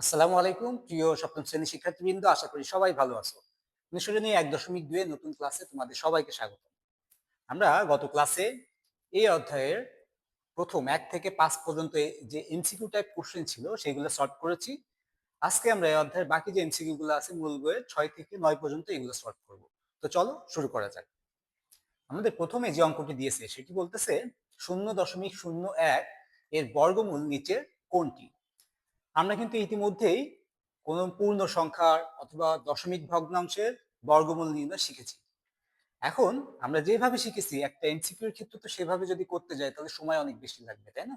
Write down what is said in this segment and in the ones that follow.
আসসালামু আলাইকুম প্রিয় সপ্তম শ্রেণীর শিক্ষার্থীবৃন্দ, আশা করি সবাই ভালো আছো। অনুশীলনী 1.2 এর নতুন ক্লাসে তোমাদের সবাইকে স্বাগত। আমরা গত ক্লাসে এই অধ্যায়ের প্রথম 1 থেকে 5 পর্যন্ত যে এমসিকিউ টাইপ কোশ্চেন ছিল সেগুলো সলভ করেছি। আজকে আমরা এই অধ্যায়ের বাকি যে এমসিকিউ গুলো আছে মূল বইয়ের 6 থেকে 9 পর্যন্ত এগুলো সলভ করব। তো চলো শুরু করা যাক। আমাদের প্রথমে যে অঙ্কটি দিয়েছে সেটি বলতেছে 0.01 এর বর্গমূল নিচের কোনটি। আমরা কিন্তু ইতিমধ্যেই কোন পূর্ণ সংখ্যার অথবা দশমিক ভগ্নাংশের বর্গমূল নির্ণয় শিখেছি। এখন আমরা যেভাবে শিখেছি একটা এমসিকিউ এর ক্ষেত্রে তো সেভাবে যদি করতে যাই তাহলে সময় অনেক বেশি লাগবে, তাই না?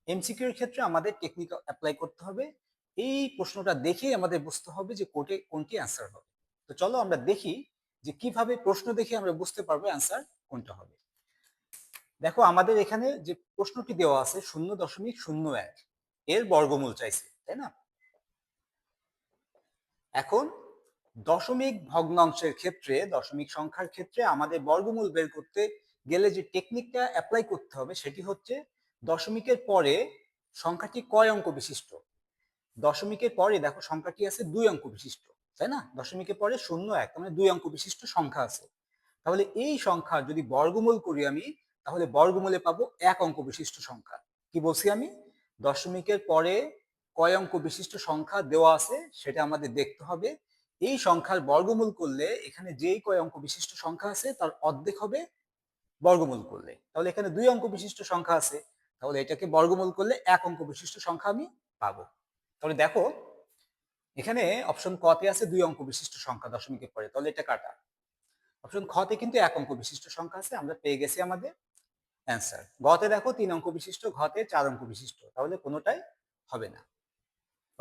এমসিকিউ এর ক্ষেত্রে আমাদের টেকনিক অ্যাপ্লাই করতে হবে। এই প্রশ্নটা দেখেই আমাদের বুঝতে হবে যে কোনটি অ্যান্সার হবে। তো চলো আমরা দেখি যে কিভাবে প্রশ্ন দেখে আমরা বুঝতে পারবো অ্যান্সার কোনটা হবে। দেখো আমাদের এখানে যে প্রশ্নটি দেওয়া আছে 0.01 এর বর্গমূল চাইছে, তাই না? এখন দশমিক ভগ্নাংশের ক্ষেত্রে, দশমিক সংখ্যার ক্ষেত্রে আমাদের বর্গমূল বের করতে গেলে যে টেকনিকটা অ্যাপ্লাই করতে হবে সেটি হচ্ছে দশমিকের পরে সংখ্যাটি কয় অঙ্ক বিশিষ্ট। দশমিকের পরে দেখো সংখ্যাটি আছে 2 অঙ্ক বিশিষ্ট, তাই না? দশমিকের পরে 0 1 মানে 2 অঙ্ক বিশিষ্ট সংখ্যা আছে। তাহলে এই সংখ্যার যদি বর্গমূল করি আমি, তাহলে বর্গমূলে পাবো 1 অঙ্ক বিশিষ্ট সংখ্যা। কি বলছি আমি? দশমিকের পরে কয় অঙ্ক বিশিষ্ট সংখ্যা দেওয়া আছে সেটা আমাদের দেখতে হবে। এই সংখ্যার বর্গমূল করলে এখানে যেই কয় অঙ্ক বিশিষ্ট সংখ্যা আছে তার অর্ধেক হবে বর্গমূল করলে। তাহলে এখানে 2 অঙ্ক বিশিষ্ট সংখ্যা আছে, তাহলে এটাকে বর্গমূল করলে 1 অঙ্ক বিশিষ্ট সংখ্যা আমি পাবো। তাহলে দেখো এখানে অপশন ক তে আছে 2 অঙ্ক বিশিষ্ট সংখ্যা দশমিকের পরে, তাহলে এটা কাটা। অপশন খ তে কিন্তু 1 অঙ্ক বিশিষ্ট সংখ্যা আছে, আমরা পেয়ে গেছি আমাদের অ্যান্সার। গ তে দেখো 3 অঙ্ক বিশিষ্ট, ঘ তে 4 অঙ্ক বিশিষ্ট, তাহলে কোনোটাই হবে না।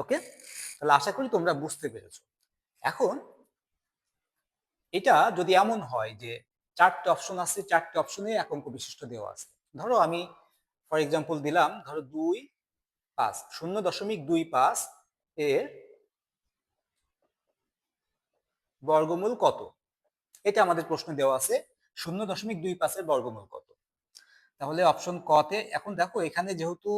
ওকে, তাহলে আশা করি তোমরা বুঝতে পেরেছো। এখন এটা যদি এমন হয় যে 4টে অপশন আছে, 4টে অপশনে 1 অঙ্ক বিশিষ্ট দেওয়া আছে। ধরো আমি ফর এক্সাম্পল দিলাম, ধরো 2 5 0.25 এর বর্গমূল কত, এটা আমাদের প্রশ্ন দেওয়া আছে। 0.25 এর বর্গমূল কত? তাহলে অপশন ক তে, এখন দেখো এখানে যেহেতু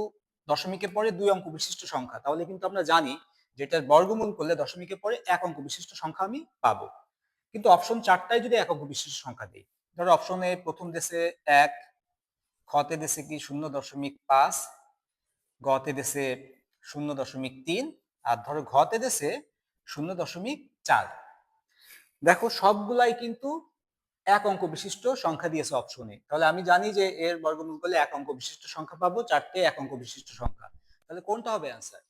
দশমিকের পরে 2 অঙ্ক বিশিষ্ট সংখ্যা, তাহলে কিন্তু আমরা জানি যে এটার বর্গমূল করলে দশমিকের পরে 1 অঙ্ক বিশিষ্ট সংখ্যা আমি পাবো। কিন্তু অপশন 4টাই যদি 1 অঙ্ক বিশিষ্ট সংখ্যা দিই, ধরো অপশনে প্রথম দেশে 1, খ তে দেশে কি 0.5, গ তে দেশে 0.3, আর ধরো ঘ তে দেশে 0.4। দেখো সবগুলাই কিন্তু 1 অঙ্ক বিশিষ্ট সংখ্যা দিয়েছে অপশনে, তাহলে আমি জানি যে এর বর্গমূল করলে 1 অঙ্ক বিশিষ্ট সংখ্যা পাবো, 4টে 1 অঙ্ক বিশিষ্ট সংখ্যা। তাহলে কোনটা হবে অ্যান্সার?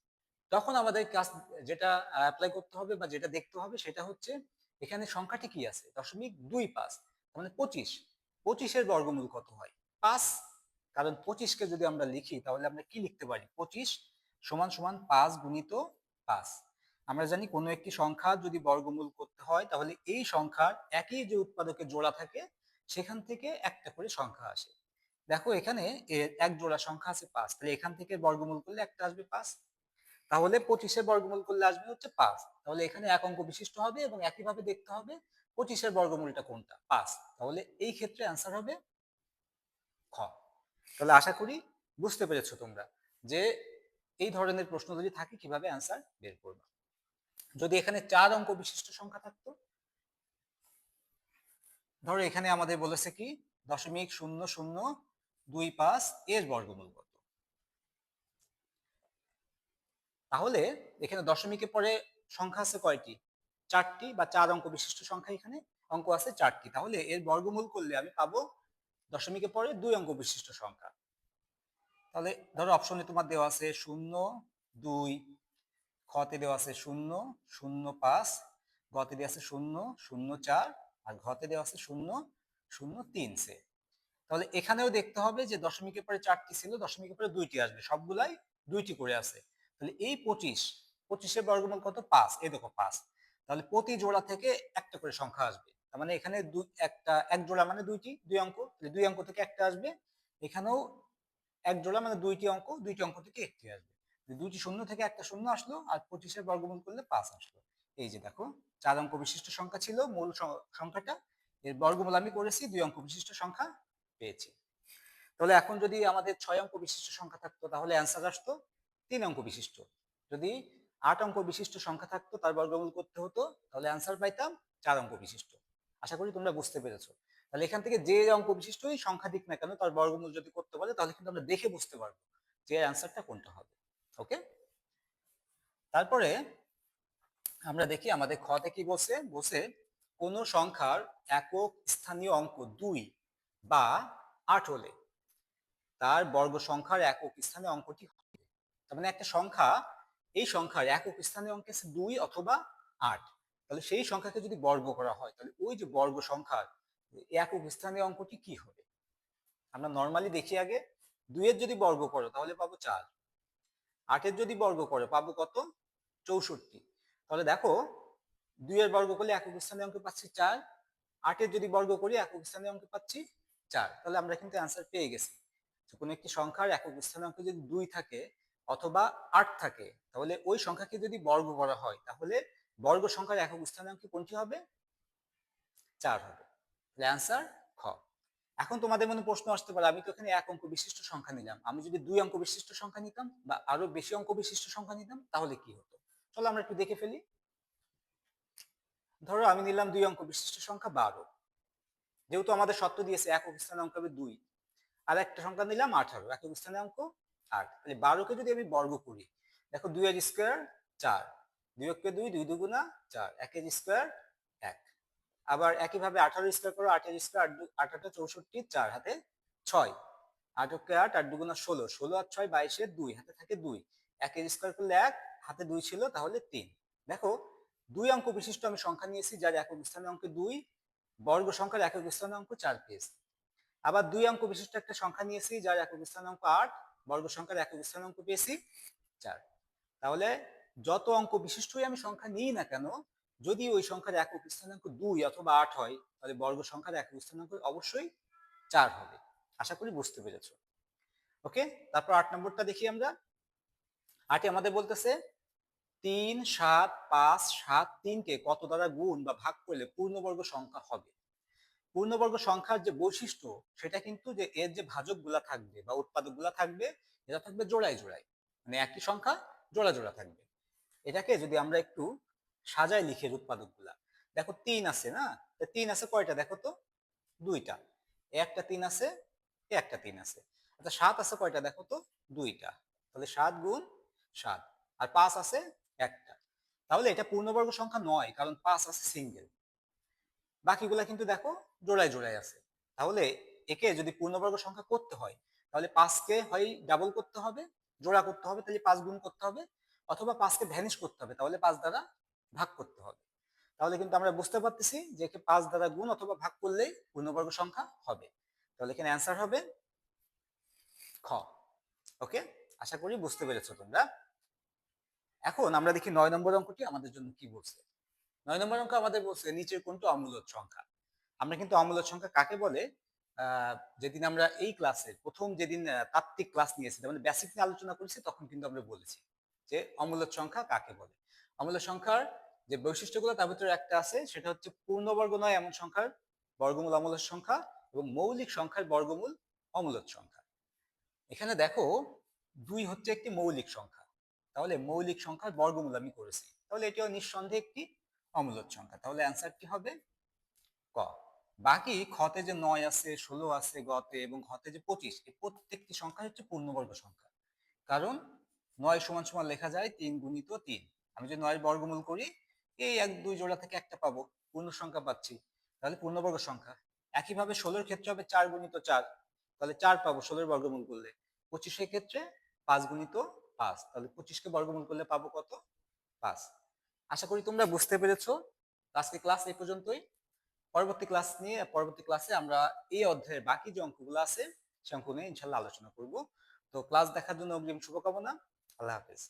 তখন আমাদের কাজ যেটা অ্যাপ্লাই করতে হবে বা যেটা দেখতে হবে সেটা হচ্ছে এখানে সংখ্যাটি কি আছে, 0.25, মানে 25। 25 এর বর্গমূল কত হয়? 5। কারণ 25 কে যদি আমরা লিখি তাহলে আমরা কি লিখতে পারি? 25 সমান সমান 5 গুণিত 5। আমরা জানি কোনো একটি সংখ্যা যদি বর্গমূল করতে হয় তাহলে এই সংখ্যার একই যে উৎপাদকের জোড়া থাকে সেখান থেকে একটা করে সংখ্যা আসে। দেখো এখানে এক জোড়া সংখ্যা আছে 5, তাহলে এখান থেকে বর্গমূল করলে একটা আসবে 5। তাহলে 25 এর বর্গমূল করলে আসবে হচ্ছে 5, তাহলে এখানে 1 অঙ্ক বিশিষ্ট হবে এবং একইভাবে দেখতে হবে 25 এর বর্গমূলটা কোনটা, 5। তাহলে এই ক্ষেত্রে অ্যান্সার হবে খ। তাহলে আশা করি বুঝতে পেরেছো তোমরা যে এই ধরনের প্রশ্ন যদি থাকে কিভাবে অ্যান্সার বের করবে। যদি এখানে 4 অঙ্ক বিশিষ্ট সংখ্যা থাকতো, ধরো এখানে আমাদের বলেছে কি 0.0025 এর বর্গমূল কত, তাহলে এখানে দশমিকের পরে সংখ্যা আছে কয়টি? 4টি, বা 4 অঙ্ক বিশিষ্ট সংখ্যা এখানে অঙ্ক আছে 4টি, তাহলে এর বর্গমূল করলে আমি পাবো দশমিকের পরে 2 অঙ্ক বিশিষ্ট সংখ্যা। তাহলে ধরো অপশনে তোমার দেওয়া আছে 0.2, খ তে দেওয়া আছে 0.05, গ তে দেওয়া আছে 0.04, আর ঘ তে দেওয়া আছে 0.03 সে। তাহলে এখানেও দেখতে হবে যে দশমিকের পরে 4টি ছিল, দশমিকের পরে 2টি আসবে, সবগুলাই 2টি করে আছে। তাহলে এই 25 এর বর্গমূল কত? 5। এই দেখো 5, তাহলে প্রতি জোড়া থেকে একটা করে সংখ্যা আসবে, তার মানে এখানে এক জোড়া মানে 2 অঙ্ক, তাহলে 2 অঙ্ক থেকে একটা আসবে। এখানেও এক জোড়া মানে 2টি অঙ্ক, 2টি অঙ্ক থেকে একটি আসবে। 2টি শূন্য থেকে একটা শূন্য আসলো, আর 25 এর বর্গমূল করলে 5 আসলো। এই যে দেখো 4 অঙ্ক বিশিষ্ট সংখ্যা ছিল মূল সংখ্যাটা, এর বর্গমূল আমি করেছি 2 অঙ্ক বিশিষ্ট সংখ্যা পেয়েছি। তাহলে এখন যদি আমাদের 6 অঙ্ক বিশিষ্ট সংখ্যা থাকতো তাহলে অ্যান্সার আসতো 3 অঙ্ক বিশিষ্ট। যদি 8 অঙ্ক বিশিষ্ট সংখ্যা থাকতো, তার বর্গমূল করতে হতো, তাহলে অ্যান্সার পাইতাম 4 অঙ্ক বিশিষ্ট। আশা করি তোমরা বুঝতে পেরেছো। তাহলে এখান থেকে যে অঙ্ক বিশিষ্টই সংখ্যা দিক না কেন, তার বর্গমূল যদি করতে বলে তাহলে কিন্তু আমরা দেখে বুঝতে পারবো যে অ্যান্সারটা কোনটা হবে। ওকে, তারপরে আমরা দেখি আমাদের খতে কি বলছে। বলছে কোন সংখ্যার একক স্থানীয় অঙ্ক 2 বা 8 হলে তার বর্গ সংখ্যার একক স্থানীয় অঙ্কটি হবে। তার মানে একটা সংখ্যা, এই সংখ্যার একক স্থানীয় অঙ্ক আছে 2 অথবা 8, তাহলে সেই সংখ্যাকে যদি বর্গ করা হয় তাহলে ওই যে বর্গ সংখ্যার একক স্থানীয় অঙ্কটি কি হবে। আমরা নর্মালি দেখি আগে, 2 এর যদি বর্গ করো তাহলে পাবো 4, 8 এর যদি বর্গ করো পাবো কত, 64। তাহলে দেখো 2 এর বর্গ করলে একক স্থানীয় অঙ্ক পাচ্ছি 4, 8 এর যদি বর্গ করি একক স্থানীয় অঙ্ক পাচ্ছি 4। তাহলে আমরা কিন্তু অ্যান্সার পেয়ে গেছি। কোনো একটি সংখ্যার একক স্থানীয় অঙ্ক যদি 2 থাকে অথবা 8 থাকে, তাহলে ওই সংখ্যাকে যদি বর্গ করা হয় তাহলে বর্গ সংখ্যার একক স্থানীয় অঙ্ক কোনটি হবে, 4 হবে। তাহলে অ্যান্সার খ। এখন তোমাদের মনে প্রশ্ন আসতে পারে, আমি তো এখানে 1 অঙ্ক বিশিষ্ট সংখ্যা নিলাম, আমি যদি 2 অঙ্ক বিশিষ্ট সংখ্যা নিতাম বা আরো বেশি অঙ্ক বিশিষ্ট সংখ্যা নিতাম তাহলে কি হতো। চলো আমরা একটু দেখে ফেলি। ধরো আমি নিলাম 2 অঙ্ক বিশিষ্ট সংখ্যা 12, যেহেতু আমাদের শর্ত দিয়েছে একক স্থানীয় অঙ্ক হবে 2, আর একটা সংখ্যা নিলাম 18, একক স্থানীয় অঙ্ক 8। তাহলে 12কে যদি আমি বর্গ করি, দেখো 2 এর স্কয়ার 4, 2 একে 2, 2 দুগুণা 4, 1 এর স্কয়ার 1। আবার একইভাবে 18 স্কয়ার করো, 8 এর স্কয়ার 8 8 64, 4 হাতে 6, 8 একে 8, 8 দুগুণা 16, 16 আর 6 22 এর 2 হাতে থাকে 2, 1 এর স্কয়ার করলে 1, হাতে 2 ছিল তাহলে 3। দেখো 2 অঙ্ক বিশিষ্ট আমি সংখ্যা নিয়েছি যার একক স্থানীয় অঙ্ক 2, বর্গ সংখ্যার একক স্থানীয় অঙ্ক 4 পেয়েছি। আবার 2 অঙ্ক বিশিষ্ট একটা সংখ্যা নিয়েছি যার একক স্থানীয় অঙ্ক 8, বর্গ সংখ্যার একক স্থানীয় অঙ্ক পেয়েছি 4। তাহলে যত অঙ্ক বিশিষ্টই আমি সংখ্যা নিই না কেন, যদি ওই সংখ্যার একক স্থানাঙ্ক 2 অথবা 8 হয় তাহলে বর্গ সংখ্যার একক স্থানাঙ্ক অবশ্যই 4 হবে। আশা করি বুঝতে পেরেছো। ওকে, তারপর 8 নম্বরটা দেখি আমরা। 8 আমাদের বলতেছে 3 7 5 7 3 কে কত দ্বারা গুণ বা ভাগ করলে পূর্ণবর্গ সংখ্যা হবে। পূর্ণবর্গ সংখ্যার যে বৈশিষ্ট্য সেটা কিন্তু যে এর যে ভাজকগুলা থাকবে বা উৎপাদকগুলা থাকবে এটা থাকবে জোড়ায় জোড়ায়, মানে একই সংখ্যা জোড়া জোড়া থাকবে। এটাকে যদি আমরা একটু সাজায় লিখে উৎপাদকগুলা, দেখো 3 আছে না, 3 আছে কয়টা দেখো তো, 2টা, একটা 3 আছে, একটা 3 আছে। আচ্ছা 7 আছে কয়টা দেখো তো, 2টা, তাহলে 7 গুণ 7। আর 5 আছে একটা, তাহলে এটা পূর্ণবর্গ সংখ্যা নয় কারণ 5 আছে সিঙ্গেল। বাকিগুলা কিন্তু দেখো জোড়ায় জোড়ায় আছে। তাহলে একে যদি পূর্ণবর্গ সংখ্যা করতে হয় তাহলে 5কে হয় ডাবল করতে হবে, জোড়া করতে হবে, তাহলে 5 গুণ করতে হবে, অথবা 5কে ভ্যানিশ করতে হবে, তাহলে 5 দ্বারা ভাগ করতে হবে। তাহলে কিন্তু আমরা বুঝতে পারতেছি যে একে 5 দ্বারা গুণ অথবা ভাগ করলেই পূর্ণবর্গ সংখ্যা হবে। তাহলে এখানে অ্যান্সার হবে খ। ওকে, আশা করি বুঝতে পেরেছো তোমরা। এখন আমরা দেখি 9 নম্বর অঙ্কটি আমাদের জন্য কি বলছে। 9 নম্বর অঙ্ক আমাদের বলছে নিচের কোনটি অমূলদ সংখ্যা। আমরা কিন্তু অমূলদ সংখ্যা কাকে বলে যেদিন আমরা এই ক্লাসে প্রথম যেদিন তাত্ত্বিক ক্লাস নিয়েছি, মানে বেসিক নিয়ে আলোচনা করেছি, তখন কিন্তু আমরা বলেছি যে অমূলদ সংখ্যা কাকে বলে। অমূলদ সংখ্যার যে বৈশিষ্ট্যগুলো তার ভিতরে একটা আছে, সেটা হচ্ছে পূর্ণবর্গ নয় এমন সংখ্যার বর্গমূল অমূলদ সংখ্যা এবং মৌলিক সংখ্যার বর্গমূল অমূলদ সংখ্যা। এখানে দেখো 2 হচ্ছে একটি মৌলিক সংখ্যা, তাহলে মৌলিক সংখ্যার বর্গমূল আমি করেছি, তাহলে এটিও নিঃসন্দেহে একটি অমূলদ সংখ্যা। তাহলে অ্যান্সার কি হবে ক। বাকি খতে যে 9 আছে, 16 আছে গতে, এবং ঘতে যে 25, এই প্রত্যেকটি সংখ্যা হচ্ছে পূর্ণবর্গ সংখ্যা। কারণ 9 সমান সমান লেখা যায় 3 গুণিত 3। আমি যদি 9 এর বর্গমূল করি এই 1 2 জোড়া থেকে একটা পাবো, পূর্ণ সংখ্যা পাচ্ছি, তাহলে পূর্ণবর্গ সংখ্যা। একইভাবে 16 এর ক্ষেত্রে হবে 4 গুণিত 4, তাহলে 4 পাবো 16 এর বর্গমূল করলে। 25 এর ক্ষেত্রে 5 গুণিত 5, তাহলে 25 কে বর্গমূল করলে পাবো কত, 5। আশা করি তোমরা বুঝতে পেরেছো। আজকে ক্লাস এই পর্যন্তই। পরবর্তী ক্লাসে আমরা এই অধ্যায়ের বাকি যে অঙ্কগুলো আছে সে অঙ্ক নিয়ে ইনশাল্লাহ আলোচনা করব। তো ক্লাস দেখার জন্য অগ্রিম শুভকামনা। আল্লাহ হাফেজ।